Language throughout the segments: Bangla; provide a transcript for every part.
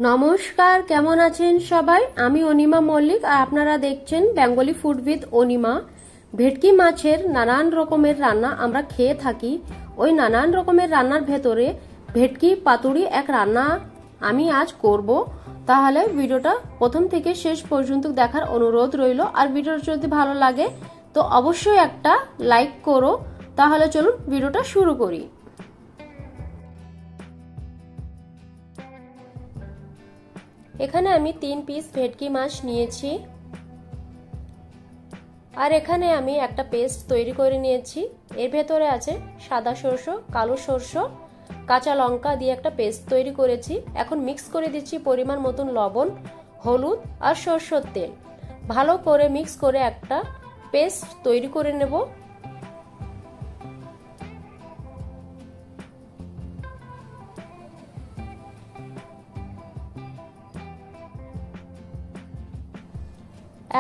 নমস্কার, কেমন আছেন সবাই? আমি অনিমা মল্লিক আর আপনারা দেখছেন বেঙ্গলি ফুড উইথ অনিমা। ভেটকি মাছের নানান রকমের রান্না আমরা খেয়ে থাকি। ওই নানান রকমের রান্নার ভেতরে ভেটকি পাতুরি এক রান্না আমি আজ করব। তাহলে ভিডিওটা প্রথম থেকে শেষ পর্যন্ত দেখার অনুরোধ রইল। আর ভিডিওটা যদি ভালো লাগে তো অবশ্যই একটা লাইক করো। তাহলে চলুন ভিডিওটা শুরু করি। এখানে আমি 3 পিস ভেটকি মাছ নিয়েছি আর এখানে আমি একটা পেস্ট তৈরি করে নিয়েছি। এর ভেতরে আছে সাদা সরষে, কালো সরষে, কাঁচা লঙ্কা দিয়ে একটা পেস্ট তৈরি করেছি। এখন মিক্স করে দিচ্ছি পরিমাণ মতন লবণ, হলুদ আর সরষের তেল। ভালো করে মিক্স করে একটা পেস্ট তৈরি করে নেব।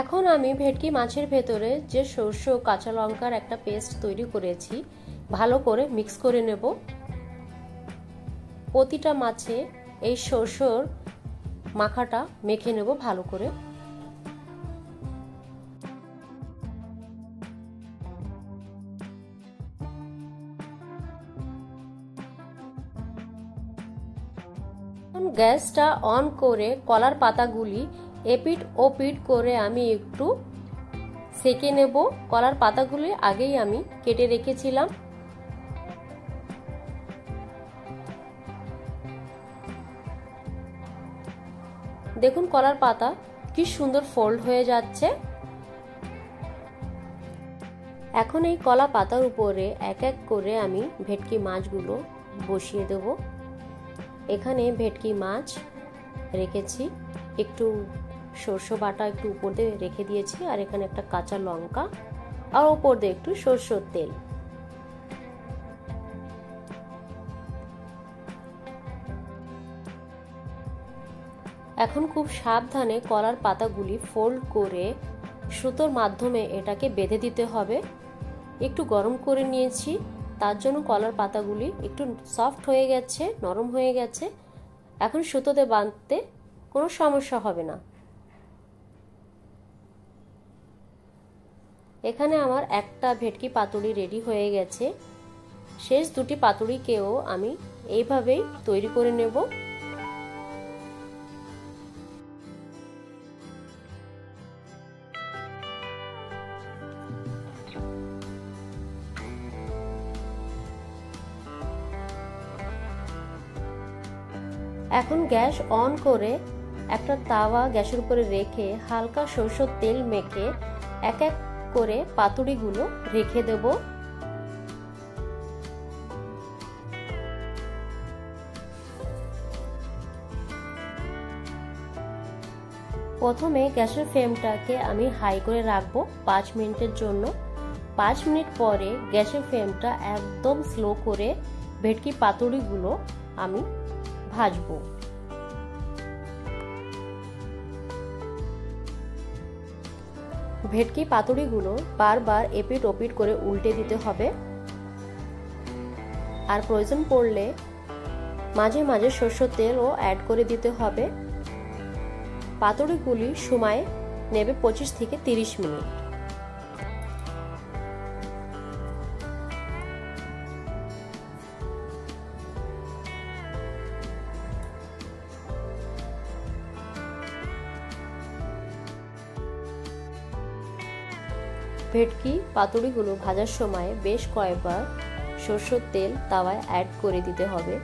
এখন আমি ভেটকি মাছের ভেতরে যে সরষে ও কাঁচা লঙ্কার একটা পেস্ট তৈরি করেছি ভালো করে মিক্স করে নেব। প্রতিটা মাছে এই সরষের মাখাটা মেখে নেব ভালো করে। গ্যাসটা অন করে কলার পাতাগুলি এপিট ওপিট করে আমি একটু সেকে নেব। কলার পাতাগুলি আগেই আমি কেটে রেখেছিলাম। দেখুন কলার পাতা কি সুন্দর ফোল্ড হয়ে যাচ্ছে। এখন এই কলা পাতার উপরে এক এক করে আমি ভেটকি মাছগুলো বসিয়ে দেব। এখানে ভেটকি মাছ রেখেছি, একটু সরষে বাটা একটু উপর দিয়ে রেখে দিয়েছি আর এখানে একটা কাঁচা লঙ্কা আর উপর দিয়ে একটু সরষের তেল। এখন খুব সাবধানে কলার পাতাগুলি ফোল্ড করে সুতোর মাধ্যমে এটাকে বেঁধে দিতে হবে। একটু গরম করে নিয়েছি, তার জন্য কলার পাতাগুলি একটু সফট হয়ে গেছে, নরম হয়ে গেছে। এখন সুতোতে বাঁধতে কোনো সমস্যা হবে না। এখানে আমার একটা ভেটকি পাতুরি রেডি হয়ে গেছে। শেষ দুটি পাতুরিকেও আমি এইভাবেই তৈরি করে নেব। এখন গ্যাস অন করে একটা তাওয়া গ্যাসের উপরে রেখে হালকা সরষের তেল মেখে এক এক করে পাতুরিগুলো রেখে দেব। প্রথমে গ্যাসের ফ্লেমটাকে আমি হাই করে রাখবো 5 মিনিটের জন্য। 5 মিনিট পরে গ্যাসের ফ্লেমটা একদম স্লো করে ভেটকি পাতুরিগুলো আমি ভাজবো। ভেটকি পাতুরিগুলো বারবার এপিট ওপিট করে উল্টে দিতে হবে আর প্রয়োজন পড়লে মাঝে মাঝে সরষের তেলও অ্যাড করে দিতে হবে। পাতুরিগুলি সময় নেবে 25 থেকে 30 মিনিট। ভেটকি পাতুরিগুলো ভাজার সময় বেশ কয়েকবার সরষের তেল তাওয়ায় অ্যাড করে দিতে হবে।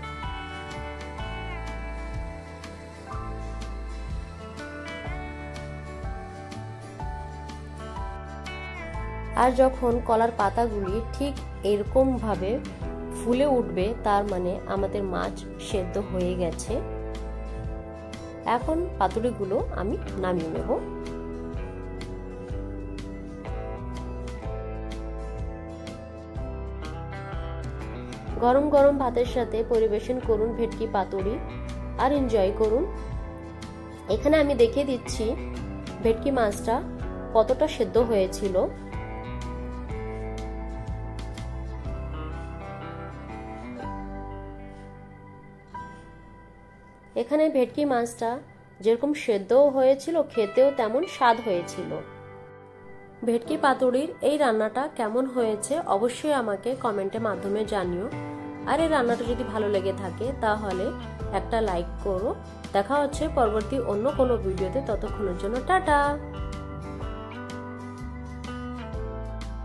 আর যখন কলার পাতাগুলি ঠিক এরকম ভাবে ফুলে উঠবে তার মানে আমাদের মাছ সেদ্ধ হয়ে গেছে। এখন পাতুরিগুলো আমি নামিয়ে নেব। গরম গরম ভাতের সাথে পরিবেশন করুন ভেটকি পাতুরি আর এনজয় করুন। এখানে আমি দেখিয়ে দিচ্ছি ভেটকি মাছটা কতটা সেদ্ধ হয়েছিল। এখানে ভেটকি মাছটা যেরকম সেদ্ধও হয়েছিল, খেতেও তেমন স্বাদ হয়েছিল। ভেটকি পাতুড়ির এই রান্নাটা কেমন হয়েছে অবশ্যই আমাকে কমেন্টের মাধ্যমে জানিও। আর এই রান্নাটা যদি ভালো লেগে থাকে তাহলে একটা লাইক করো। দেখা হচ্ছে পরবর্তী অন্য কোনো ভিডিওতে, ততক্ষণের জন্য টাটা।